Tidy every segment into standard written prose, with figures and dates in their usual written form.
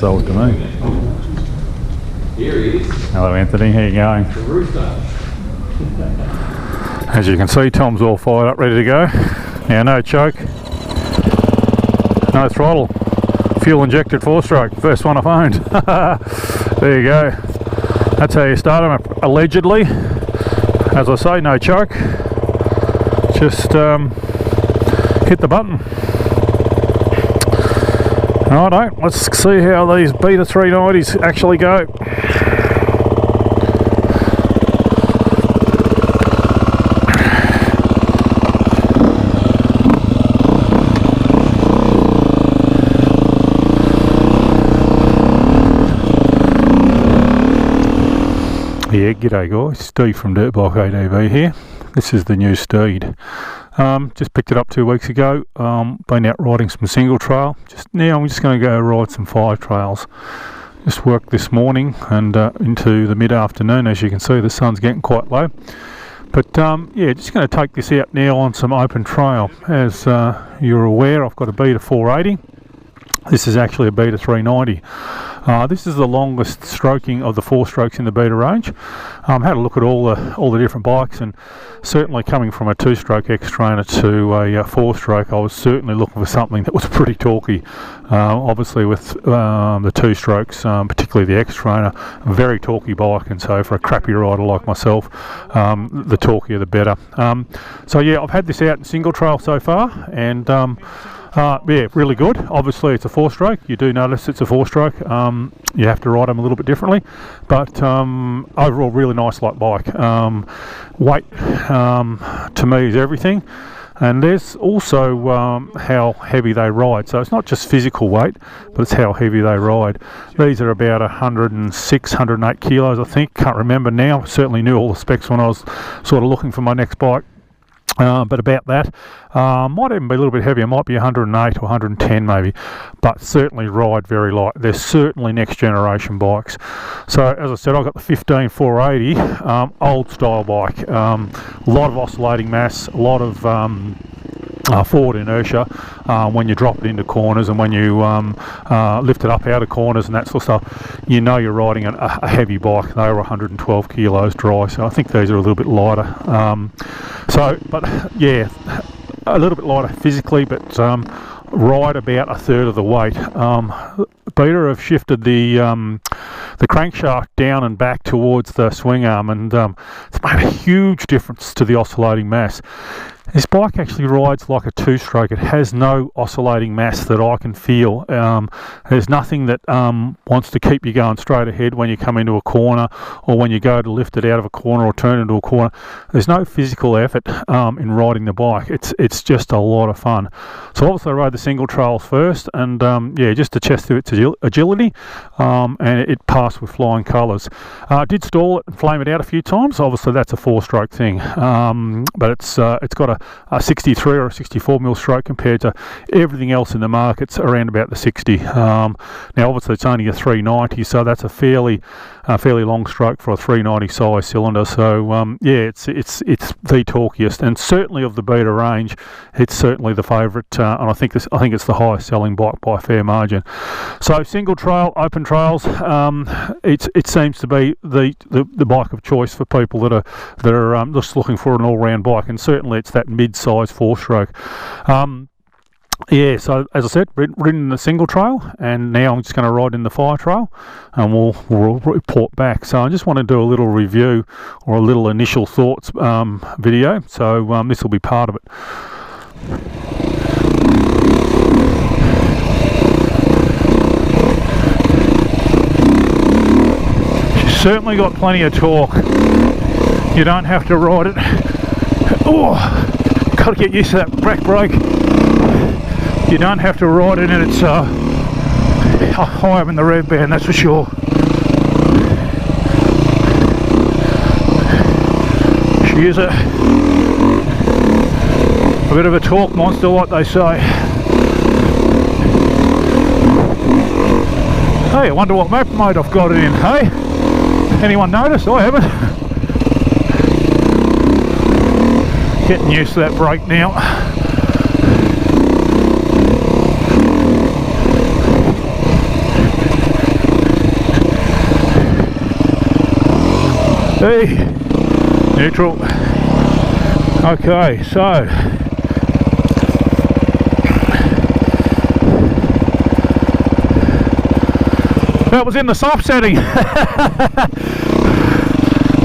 sold to me. Here he is. Hello Anthony, how you going? The rooster. As you can see, Tom's all fired up, ready to go. Now no choke, no throttle, fuel injected 4-stroke, first one I've owned. There you go. That's how you start them, allegedly. As I say, no choke. Just hit the button. Righto, let's see how these Beta 390s actually go. Yeah, g'day guys, Steve from Dirtbike ADV here. This is the new Steed. Just picked it up 2 weeks ago. Been out riding some single trail. Now I'm just going to go ride some 5 trails. Just worked this morning and into the mid-afternoon. As you can see, the sun's getting quite low. But yeah, just going to take this out now on some open trail. As you're aware, I've got a Beta 480. This is actually a Beta 390. This is the longest stroking of the 4-strokes in the Beta range. Had a look at all the different bikes, and certainly coming from a 2-stroke X-Trainer to a 4-stroke, I was certainly looking for something that was pretty torquey. Obviously with the 2-strokes, particularly the X-Trainer, a very torquey bike, and so for a crappy rider like myself, the torqueer the better. So yeah, I've had this out in single trail so far, and yeah, really good. Obviously it's a 4-stroke. You do notice it's a 4-stroke. You have to ride them a little bit differently, but overall really nice light bike. Weight to me is everything, and there's also how heavy they ride. So it's not just physical weight, but it's how heavy they ride. These are about 106, 108 kilos, I think. Can't remember now. Certainly knew all the specs when I was sort of looking for my next bike. But about that, might even be a little bit heavier, might be 108 or 110 maybe, but certainly ride very light. They're certainly next generation bikes. So as I said, I've got the 15 480, old style bike, a lot of oscillating mass, a lot of forward inertia when you drop it into corners, and when you lift it up out of corners and that sort of stuff. You know you're riding a heavy bike. They were 112 kilos dry, so I think these are a little bit lighter. But yeah, a little bit lighter physically, but ride about a third of the weight. Beta have shifted the crankshaft down and back towards the swing arm, and it's made a huge difference to the oscillating mass. This bike actually rides like a 2-stroke. It has no oscillating mass that I can feel. There's nothing that wants to keep you going straight ahead when you come into a corner, or when you go to lift it out of a corner or turn into a corner. There's no physical effort in riding the bike. It's just a lot of fun. So obviously I rode the single trails first, and yeah, just to test its agility, and it passed with flying colours. I did stall it and flame it out a few times. Obviously that's a 4-stroke thing, but it's got a 63 or a 64 mil stroke compared to everything else in the market's around about the 60. Now obviously it's only a 390, so that's a fairly long stroke for a 390 size cylinder. So yeah, it's the torquiest, and certainly of the Beta range, it's certainly the favourite, and I think it's the highest selling bike by a fair margin. So single trail, open trails, it seems to be the bike of choice for people that are just looking for an all-round bike, and certainly it's that mid-size 4-stroke. Yeah, so as I said, ridden in the single trail, and now I'm just going to ride in the 5 trail, and we'll report back. So I just want to do a little review, or a little initial thoughts video, so this will be part of it. She's certainly got plenty of torque. You don't have to ride it. Oh, got to get used to that back brake. You don't have to ride it, and it's high up in the rev band, that's for sure. She is a bit of a torque monster, like they say. Hey, I wonder what map mode I've got it in, hey? Anyone notice? I haven't. Getting used to that brake now. Hey, neutral. Okay, so that was in the soft setting.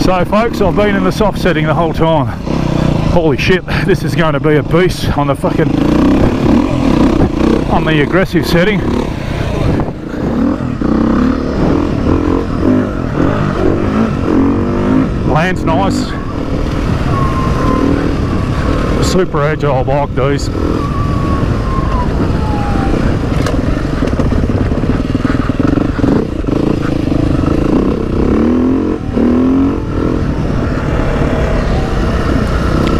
So folks, I've been in the soft setting the whole time. Holy shit, this is going to be a beast on the aggressive setting. Land's nice. Super agile bike, these.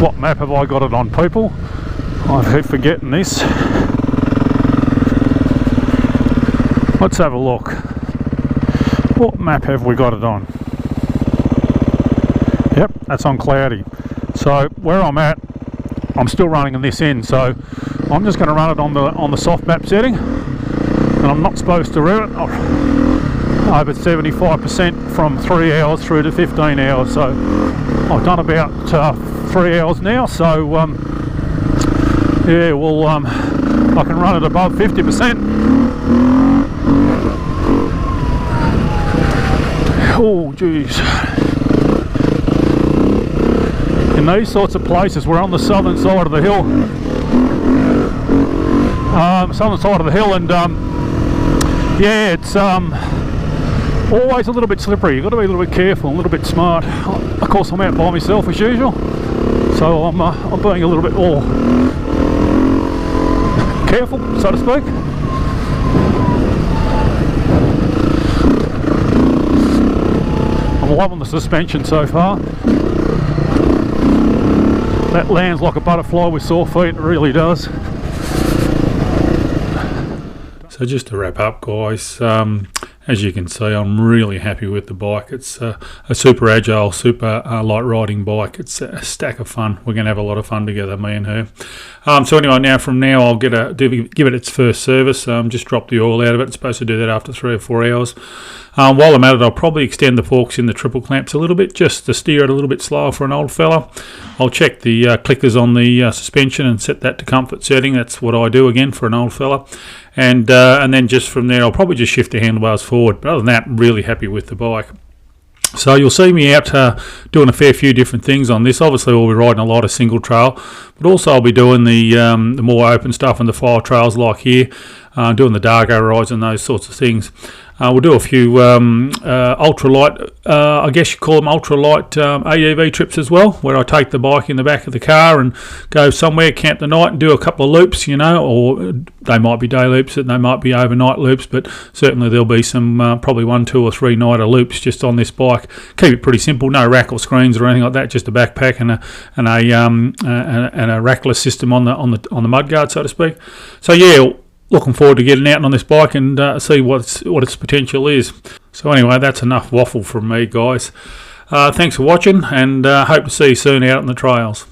What map have I got it on, people? I keep forgetting this. Let's have a look. What map have we got it on? Yep, that's on cloudy. So where I'm at, I'm still running in this end, so I'm just going to run it on the soft map setting, and I'm not supposed to run it over 75% from 3 hours through to 15 hours. So I've done about 3 hours now, so yeah, well, I can run it above 50%. Oh geez. In these sorts of places, we're on the southern side of the hill. And yeah, it's always a little bit slippery. You've got to be a little bit careful, a little bit smart. Of course, I'm out by myself as usual, so I'm being a little bit more careful, so to speak. I'm loving the suspension so far. That lands like a butterfly with sore feet, it really does. So just to wrap up, guys, as you can see, I'm really happy with the bike. It's a super agile, super light riding bike. It's a stack of fun. We're going to have a lot of fun together, me and her. So anyway, from now I'll give it its first service. Just drop the oil out of it. It's supposed to do that after 3 or 4 hours. While I'm at it, I'll probably extend the forks in the triple clamps a little bit, just to steer it a little bit slower for an old fella. I'll check the clickers on the suspension and set that to comfort setting. That's what I do again for an old fella. And then just from there, I'll probably just shift the handlebars forward. But other than that, really happy with the bike. So you'll see me out doing a fair few different things on this. Obviously, we'll be riding a lot of single trail, but also I'll be doing the more open stuff and the file trails like here, doing the Dargo rides and those sorts of things. We'll do a few ultralight, I guess you call them ultralight ADV trips as well, where I take the bike in the back of the car and go somewhere, camp the night and do a couple of loops, or they might be day loops and they might be overnight loops, but certainly there'll be some probably 1, 2 or 3 nighter loops just on this bike. Keep it pretty simple, no rack or screens or anything like that, just a backpack and a rackless system on the mudguard, so to speak. So yeah, looking forward to getting out on this bike and see what its potential is. So anyway, that's enough waffle from me, guys. Thanks for watching, and hope to see you soon out on the trails.